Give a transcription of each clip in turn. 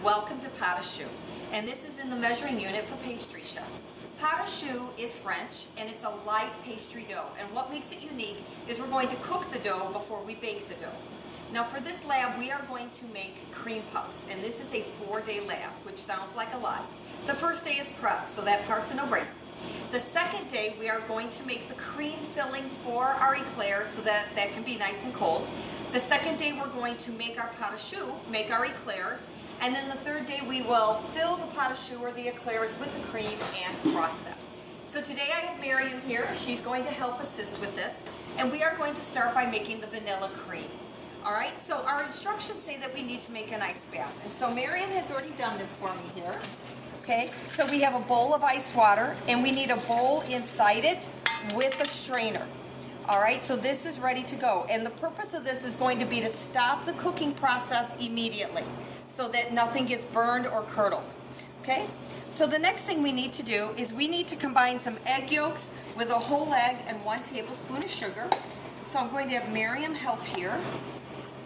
Welcome to Pate, and this is in the measuring unit for pastry chef. Pate is French, and it's a light pastry dough, and what makes it unique is we're going to cook the dough before we bake the dough. Now for this lab, we are going to make cream puffs, and this is a 4-day lab, which sounds like a lot. The first day is prep, so that part's a no-brainer. The second day, we are going to make the cream filling for our eclairs so that can be nice and cold. The second day, we're going to make our pate choux, make our eclairs, and then the third day, we will fill the pate choux or the eclairs with the cream and frost them. So today I have Miriam here. She's going to help assist with this, and we are going to start by making the vanilla cream. All right, so our instructions say that we need to make an ice bath, and so Miriam has already done this for me here. Okay, so we have a bowl of ice water, and we need a bowl inside it with a strainer. All right, so this is ready to go, and the purpose of this is going to be to stop the cooking process immediately so that nothing gets burned or curdled. Okay, so the next thing we need to do is we need to combine some egg yolks with a whole egg and 1 tablespoon of sugar. So I'm going to have Miriam help here.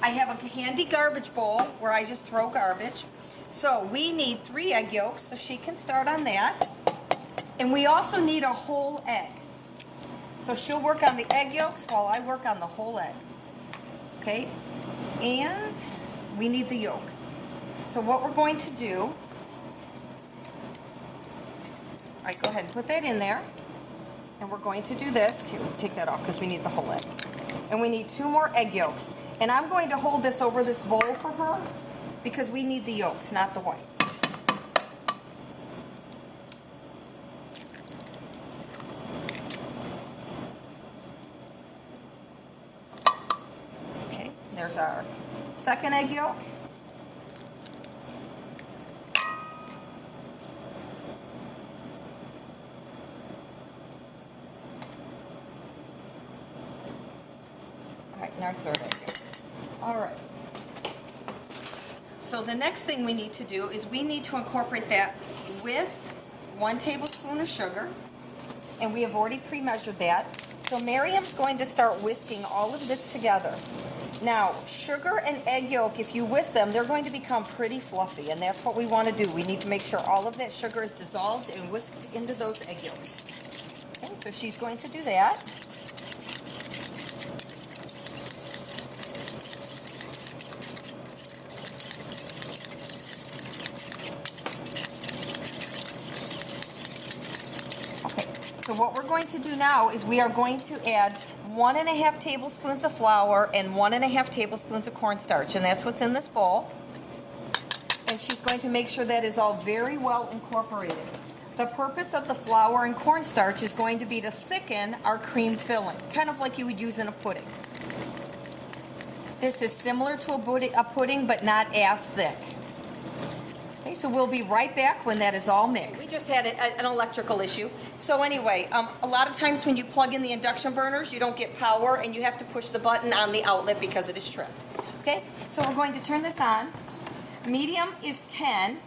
I have a handy garbage bowl where I just throw garbage. So we need 3 egg yolks, so she can start on that. And we also need a whole egg. So she'll work on the egg yolks while I work on the whole egg. Okay? And we need the yolk. So what we're going to do, all right, go ahead and put that in there. And we're going to do this. Here, take that off because we need the whole egg. And we need 2 more egg yolks. And I'm going to hold this over this bowl for her because we need the yolks, not the whites. Okay, there's our second egg yolk. All right, and our third egg yolk. All right. So the next thing we need to do is we need to incorporate that with 1 tablespoon of sugar, and we have already pre-measured that. So Miriam's going to start whisking all of this together. Now, sugar and egg yolk, if you whisk them, they're going to become pretty fluffy, and that's what we want to do. We need to make sure all of that sugar is dissolved and whisked into those egg yolks. Okay, so she's going to do that. So what we're going to do now is we are going to add 1½ tablespoons of flour and 1½ tablespoons of cornstarch, and that's what's in this bowl. And she's going to make sure that is all very well incorporated. The purpose of the flour and cornstarch is going to be to thicken our cream filling, kind of like you would use in a pudding. This is similar to a pudding, but not as thick. Okay, so we'll be right back when that is all mixed. We just had an electrical issue. So anyway, a lot of times when you plug in the induction burners, you don't get power and you have to push the button on the outlet because it is tripped. Okay, so we're going to turn this on. Medium is 10.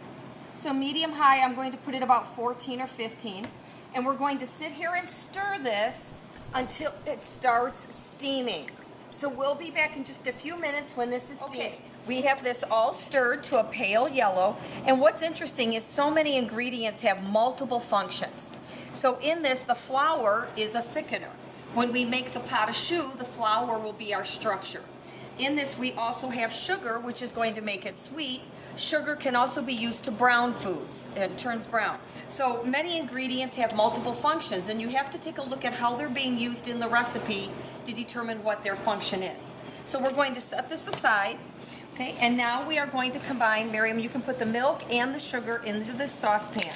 So medium high, I'm going to put it about 14 or 15. And we're going to sit here and stir this until it starts steaming. So we'll be back in just a few minutes when this is steaming. Okay. We have this all stirred to a pale yellow, and what's interesting is so many ingredients have multiple functions. So in this, the flour is a thickener. When we make the pate choux, the flour will be our structure. In this, we also have sugar, which is going to make it sweet. Sugar can also be used to brown foods. It turns brown. So many ingredients have multiple functions, and you have to take a look at how they're being used in the recipe to determine what their function is. So we're going to set this aside. Okay, and now we are going to combine, Miriam, you can put the milk and the sugar into this saucepan.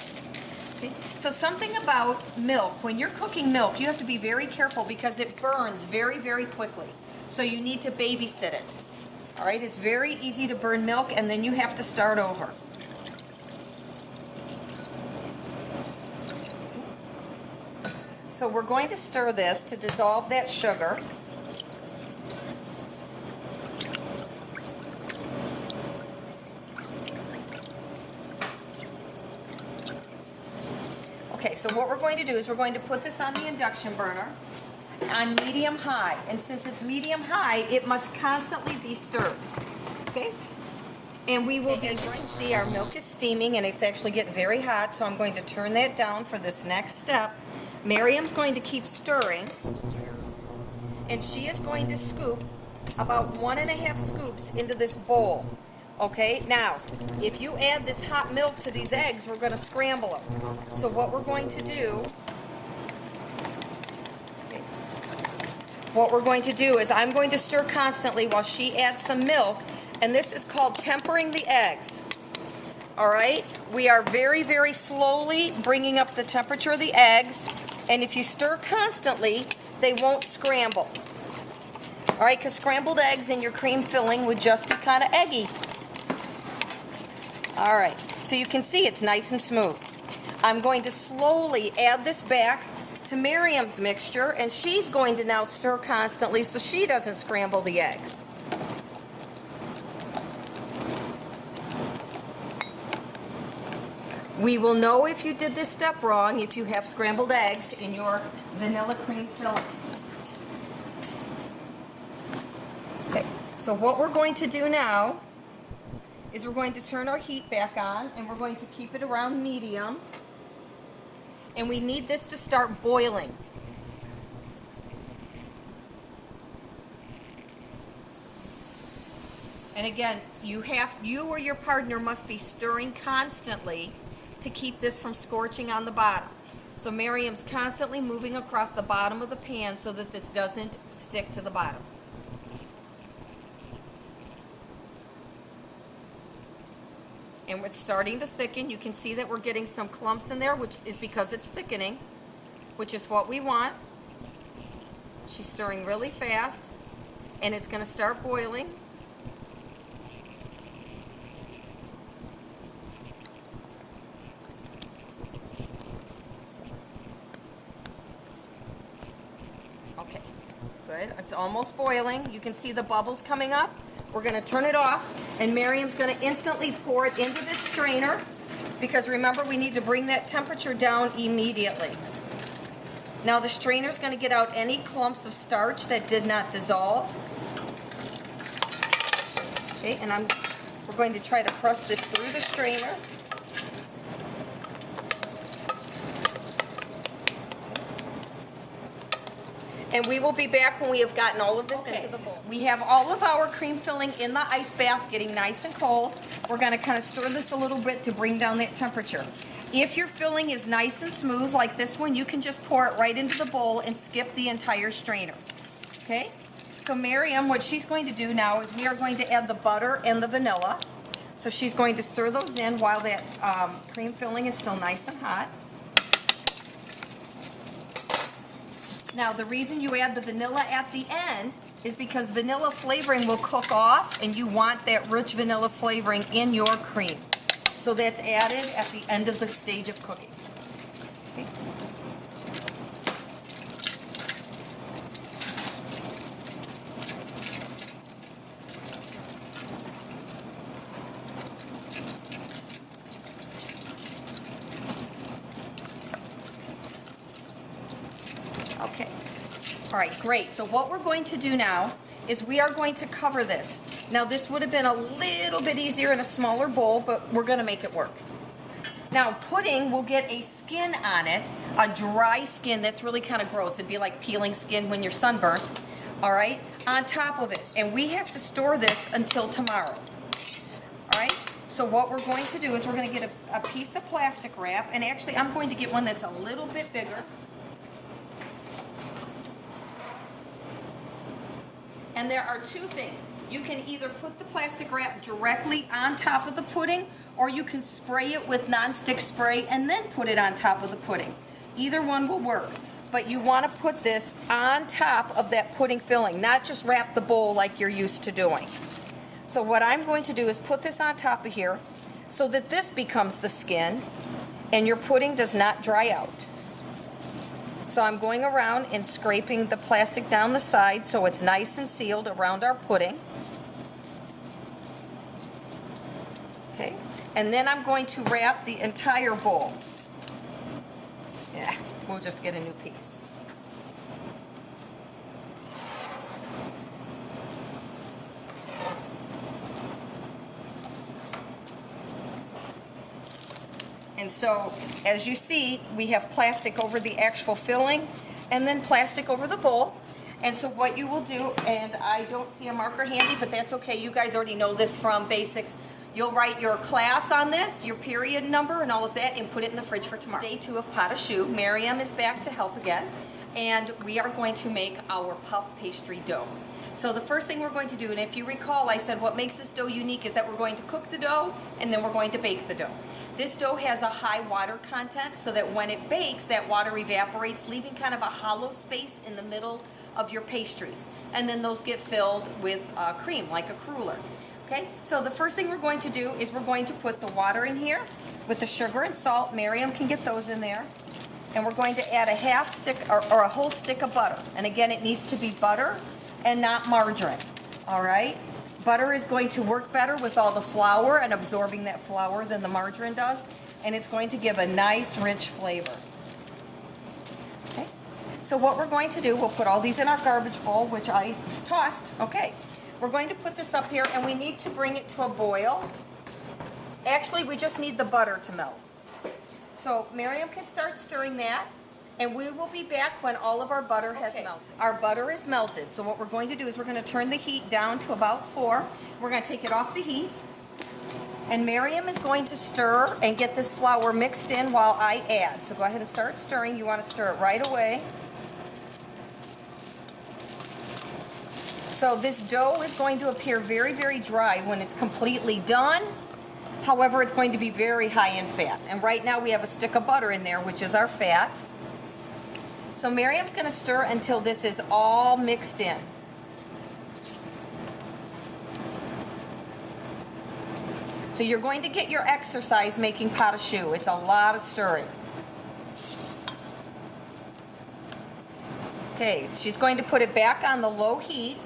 Okay, so something about milk, when you're cooking milk, you have to be very careful because it burns very, very quickly. So you need to babysit it. All right, it's very easy to burn milk, and then you have to start over. So we're going to stir this to dissolve that sugar. Okay, so what we're going to do is we're going to put this on the induction burner on medium-high. And since it's medium-high, it must constantly be stirred. Okay? And we will be, as you can see, our milk is steaming and it's actually getting very hot, so I'm going to turn that down for this next step. Miriam's going to keep stirring, and she is going to scoop about 1.5 scoops into this bowl. Okay, now, if you add this hot milk to these eggs, we're going to scramble them. So what we're going to do, is I'm going to stir constantly while she adds some milk, and this is called tempering the eggs. All right, we are very, very slowly bringing up the temperature of the eggs, and if you stir constantly, they won't scramble. All right, because scrambled eggs in your cream filling would just be kind of eggy. All right, so you can see it's nice and smooth. I'm going to slowly add this back to Miriam's mixture, and she's going to now stir constantly so she doesn't scramble the eggs. We will know if you did this step wrong if you have scrambled eggs in your vanilla cream filling. Okay, so what we're going to do now is we're going to turn our heat back on, and we're going to keep it around medium. And we need this to start boiling. And again, you or your partner must be stirring constantly to keep this from scorching on the bottom. So Miriam's constantly moving across the bottom of the pan so that this doesn't stick to the bottom. And it's starting to thicken. You can see that we're getting some clumps in there, which is because it's thickening, which is what we want. She's stirring really fast, and it's going to start boiling. Okay, good. It's almost boiling. You can see the bubbles coming up. We're going to turn it off, and Miriam's going to instantly pour it into this strainer, because remember, we need to bring that temperature down immediately. Now the strainer is going to get out any clumps of starch that did not dissolve. Okay, and we're going to try to press this through the strainer. And we will be back when we have gotten all of this into the bowl. We have all of our cream filling in the ice bath getting nice and cold. We're going to kind of stir this a little bit to bring down that temperature. If your filling is nice and smooth like this one, you can just pour it right into the bowl and skip the entire strainer. Okay? So Miriam, what she's going to do now is we are going to add the butter and the vanilla. So she's going to stir those in while that cream filling is still nice and hot. Now, the reason you add the vanilla at the end is because vanilla flavoring will cook off, and you want that rich vanilla flavoring in your cream. So that's added at the end of the stage of cooking. Okay. Okay. All right, great. So what we're going to do now is we are going to cover this. Now this would have been a little bit easier in a smaller bowl, but we're going to make it work. Now pudding will get a skin on it, a dry skin that's really kind of gross. It'd be like peeling skin when you're sunburnt, all right, on top of it. And we have to store this until tomorrow. All right, so what we're going to do is we're going to get a piece of plastic wrap, and actually I'm going to get one that's a little bit bigger. And there are two things. You can either put the plastic wrap directly on top of the pudding, or you can spray it with nonstick spray and then put it on top of the pudding. Either one will work. But you want to put this on top of that pudding filling, not just wrap the bowl like you're used to doing. So what I'm going to do is put this on top of here so that this becomes the skin and your pudding does not dry out. So I'm going around and scraping the plastic down the side so it's nice and sealed around our pudding. Okay, and then I'm going to wrap the entire bowl. Yeah, we'll just get a new piece. And so, as you see, we have plastic over the actual filling and then plastic over the bowl. And so what you will do, and I don't see a marker handy, but that's okay. You guys already know this from basics. You'll write your class on this, your period number and all of that, and put it in the fridge for tomorrow. Day 2 of Pate Choux. Miriam is back to help again. And we are going to make our puff pastry dough. So the first thing we're going to do, and if you recall, I said what makes this dough unique is that we're going to cook the dough and then we're going to bake the dough. This dough has a high water content so that when it bakes, that water evaporates, leaving kind of a hollow space in the middle of your pastries. And then those get filled with cream, like a cruller. Okay, so the first thing we're going to do is we're going to put the water in here with the sugar and salt. Miriam can get those in there. And we're going to add a half stick or a whole stick of butter. And again, it needs to be butter and not margarine, all right? Butter is going to work better with all the flour and absorbing that flour than the margarine does, and it's going to give a nice, rich flavor. Okay, so what we're going to do, we'll put all these in our garbage bowl, which I tossed. Okay, we're going to put this up here, and we need to bring it to a boil. Actually, we just need the butter to melt. So Miriam can start stirring that. And we will be back when all of our butter has melted. Our butter is melted. So what we're going to do is we're going to turn the heat down to about 4. We're going to take it off the heat. And Miriam is going to stir and get this flour mixed in while I add. So go ahead and start stirring. You want to stir it right away. So this dough is going to appear very, very dry when it's completely done. However, it's going to be very high in fat. And right now we have a stick of butter in there, which is our fat. So Miriam's going to stir until this is all mixed in. So you're going to get your exercise making Pate Choux. It's a lot of stirring. Okay, she's going to put it back on the low heat.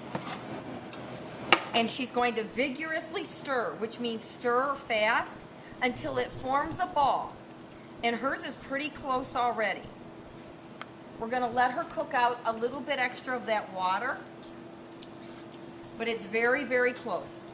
And she's going to vigorously stir, which means stir fast until it forms a ball. And hers is pretty close already. We're going to let her cook out a little bit extra of that water, but it's very, very close.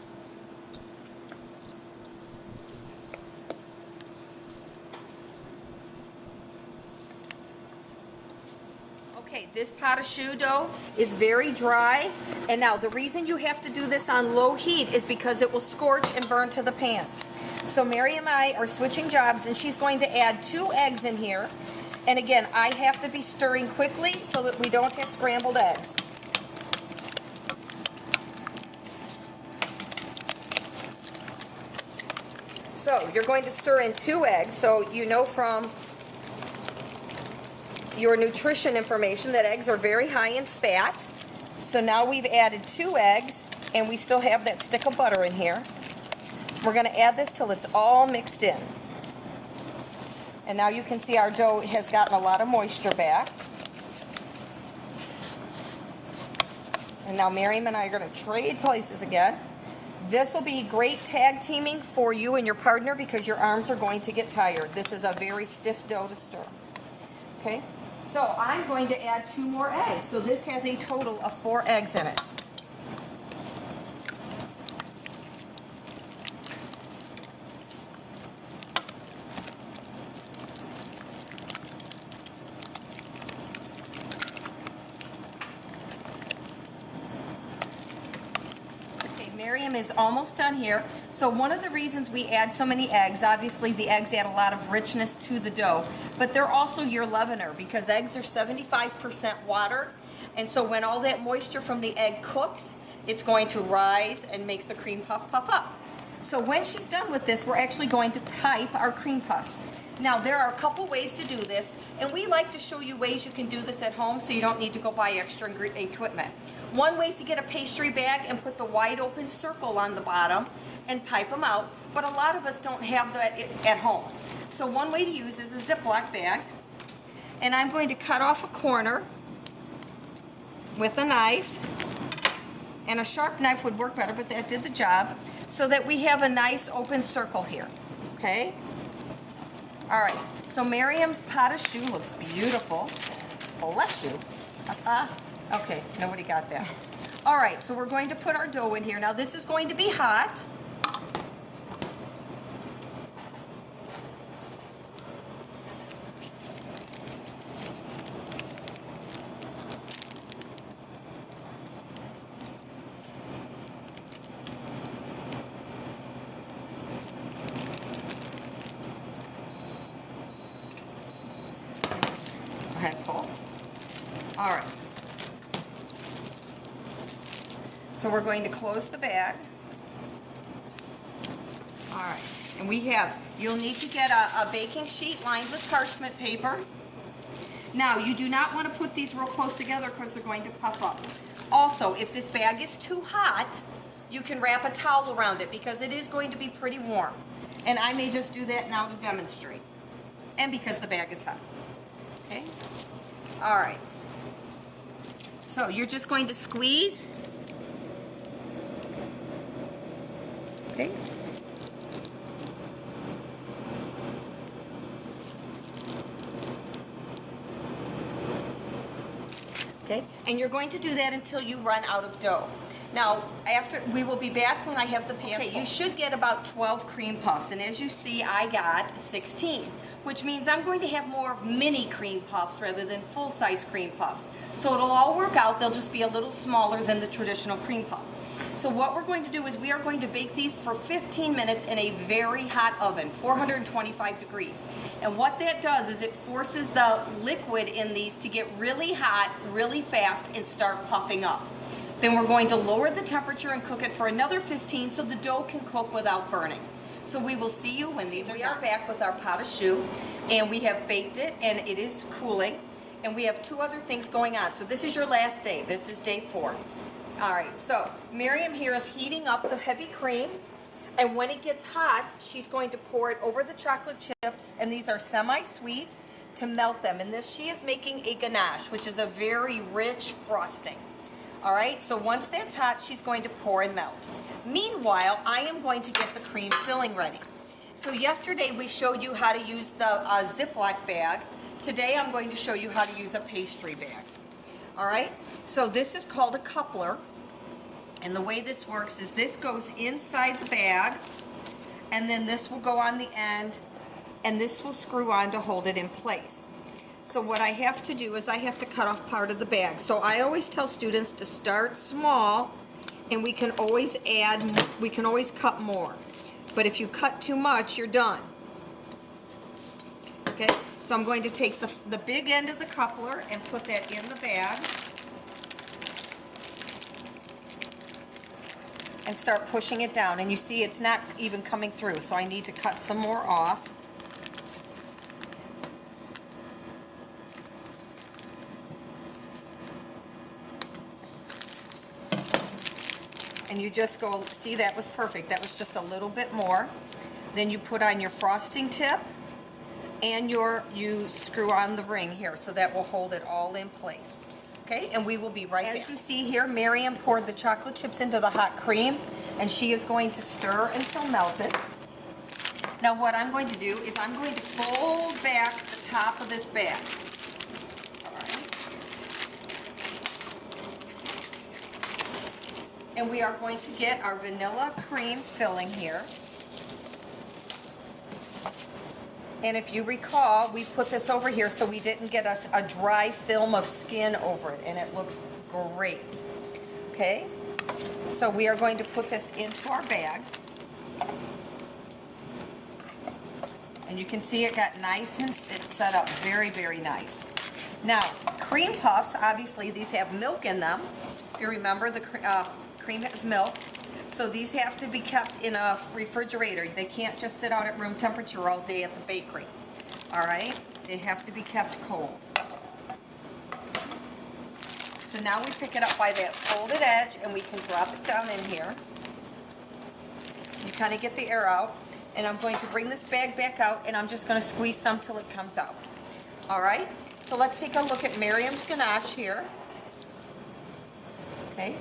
Okay, this Pate Choux dough is very dry, and now the reason you have to do this on low heat is because it will scorch and burn to the pan. So Mary and I are switching jobs, and she's going to add 2 eggs in here. And again, I have to be stirring quickly so that we don't have scrambled eggs. So you're going to stir in 2 eggs. So you know from your nutrition information that eggs are very high in fat. So now we've added 2 eggs, and we still have that stick of butter in here. We're going to add this till it's all mixed in. And now you can see our dough has gotten a lot of moisture back. And now Miriam and I are going to trade places again. This will be great tag teaming for you and your partner because your arms are going to get tired. This is a very stiff dough to stir. Okay, so I'm going to add 2 more eggs. So this has a total of 4 eggs in it. Miriam is almost done here. So one of the reasons we add so many eggs, obviously the eggs add a lot of richness to the dough, but they're also your leavener because eggs are 75% water. And so when all that moisture from the egg cooks, it's going to rise and make the cream puff puff up. So when she's done with this, we're actually going to pipe our cream puffs. Now there are a couple ways to do this, and we like to show you ways you can do this at home so you don't need to go buy extra equipment. One way is to get a pastry bag and put the wide open circle on the bottom and pipe them out, but a lot of us don't have that at home. So one way to use is a Ziploc bag, and I'm going to cut off a corner with a knife, and a sharp knife would work better, but that did the job, so that we have a nice open circle here, okay? All right, so Miriam's Pate Choux looks beautiful. Bless you. Okay, nobody got that. All right, so we're going to put our dough in here. Now this is going to be hot. So we're going to close the bag. All right, and you'll need to get a baking sheet lined with parchment paper. Now, you do not want to put these real close together because they're going to puff up. Also, if this bag is too hot, you can wrap a towel around it because it is going to be pretty warm. And I may just do that now to demonstrate. And because the bag is hot. Okay? All right. So you're just going to squeeze. Okay? Okay? And you're going to do that until you run out of dough. Now, we will be back when I have the pan. Okay, you should get about 12 cream puffs, and as you see, I got 16, which means I'm going to have more mini cream puffs rather than full-size cream puffs. So it'll all work out. They'll just be a little smaller than the traditional cream puff. So what we're going to do is we are going to bake these for 15 minutes in a very hot oven, 425 degrees. And what that does is it forces the liquid in these to get really hot, really fast, and start puffing up. Then we're going to lower the temperature and cook it for another 15 so the dough can cook without burning. So we will see you when these are done. We are back with our pot of choux, and we have baked it, and it is cooling. And we have two other things going on. So this is your last day. This is day 4. All right, so Miriam here is heating up the heavy cream, and when it gets hot, she's going to pour it over the chocolate chips, and these are semi-sweet, to melt them. And she is making a ganache, which is a very rich frosting. All right, so once that's hot, she's going to pour and melt. Meanwhile, I am going to get the cream filling ready. So yesterday we showed you how to use the Ziploc bag. Today I'm going to show you how to use a pastry bag. All right, so this is called a coupler. And the way this works is this goes inside the bag, and then this will go on the end, and this will screw on to hold it in place. So what I have to do is I have to cut off part of the bag. So I always tell students to start small, and we can always cut more. But if you cut too much, you're done. Okay, so I'm going to take the big end of the coupler and put that in the bag. And start pushing it down. And you see it's not even coming through, so I need to cut some more off. And you just go, see, that was perfect. That was just a little bit more. Then you put on your frosting tip, and you screw on the ring here, so that will hold it all in place. Okay, and we will be right back. As you see here, Miriam poured the chocolate chips into the hot cream, and she is going to stir until melted. Now what I'm going to do is I'm going to fold back the top of this bag. All right. And we are going to get our vanilla cream filling here. And if you recall, we put this over here so we didn't get us a dry film of skin over it, and it looks great. Okay, so we are going to put this into our bag. And you can see it got nice and it's set up very, very nice. Now, cream puffs, obviously these have milk in them. If you remember, the cream has milk. So these have to be kept in a refrigerator. They can't just sit out at room temperature all day at the bakery. All right? They have to be kept cold. So now we pick it up by that folded edge, and we can drop it down in here. You kind of get the air out. And I'm going to bring this bag back out, and I'm just going to squeeze some till it comes out. All right? So let's take a look at Miriam's ganache here. Okay?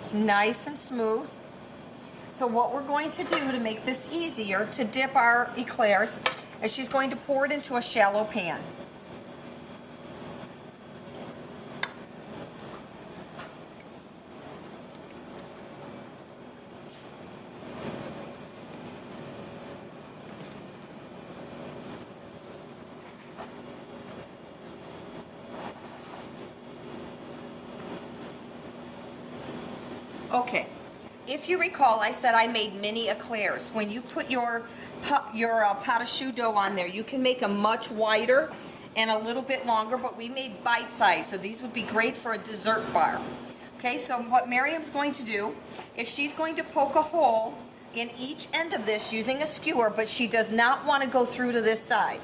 It's nice and smooth. So what we're going to do to make this easier to dip our eclairs is she's going to pour it into a shallow pan. Okay. If you recall, I said I made mini eclairs. When you put your pot of choux dough on there, you can make them much wider and a little bit longer, but we made bite size, so these would be great for a dessert bar. Okay, so what Miriam's going to do is she's going to poke a hole in each end of this using a skewer, but she does not want to go through to this side.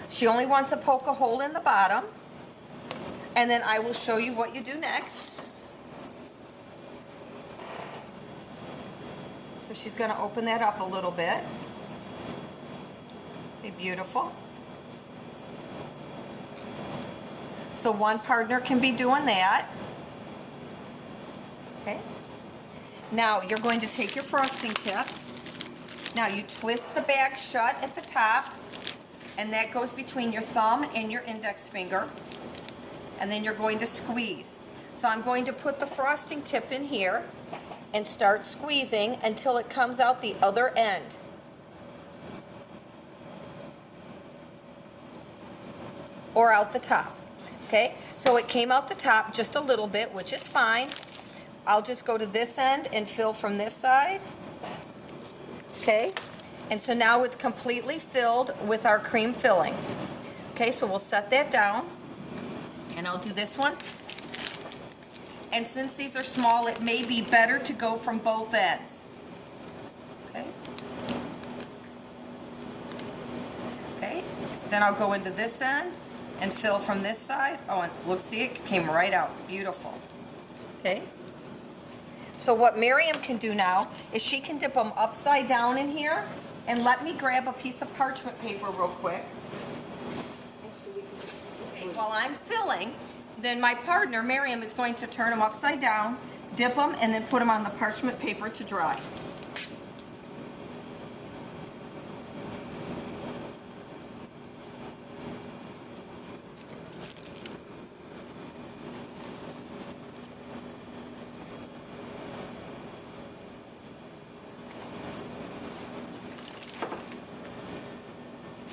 She only wants to poke a hole in the bottom, and then I will show you what you do next. So she's going to open that up a little bit. Okay, beautiful. So one partner can be doing that. Okay. Now you're going to take your frosting tip. Now you twist the bag shut at the top, and that goes between your thumb and your index finger. And then you're going to squeeze. So I'm going to put the frosting tip in here and start squeezing until it comes out the other end. Or out the top. Okay, so it came out the top just a little bit, which is fine. I'll just go to this end and fill from this side. Okay, and so now it's completely filled with our cream filling. Okay, so we'll set that down, and I'll do this one. And since these are small, it may be better to go from both ends. Okay. Okay, then I'll go into this end and fill from this side. Oh, and look, see, it came right out. Beautiful. Okay. So what Miriam can do now is she can dip them upside down in here, and let me grab a piece of parchment paper real quick. Okay, while I'm filling, then my partner, Miriam, is going to turn them upside down, dip them, and then put them on the parchment paper to dry.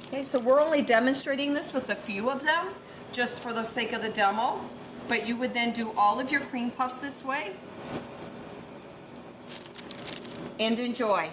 Okay, so we're only demonstrating this with a few of them, just for the sake of the demo, but you would then do all of your cream puffs this way, and enjoy.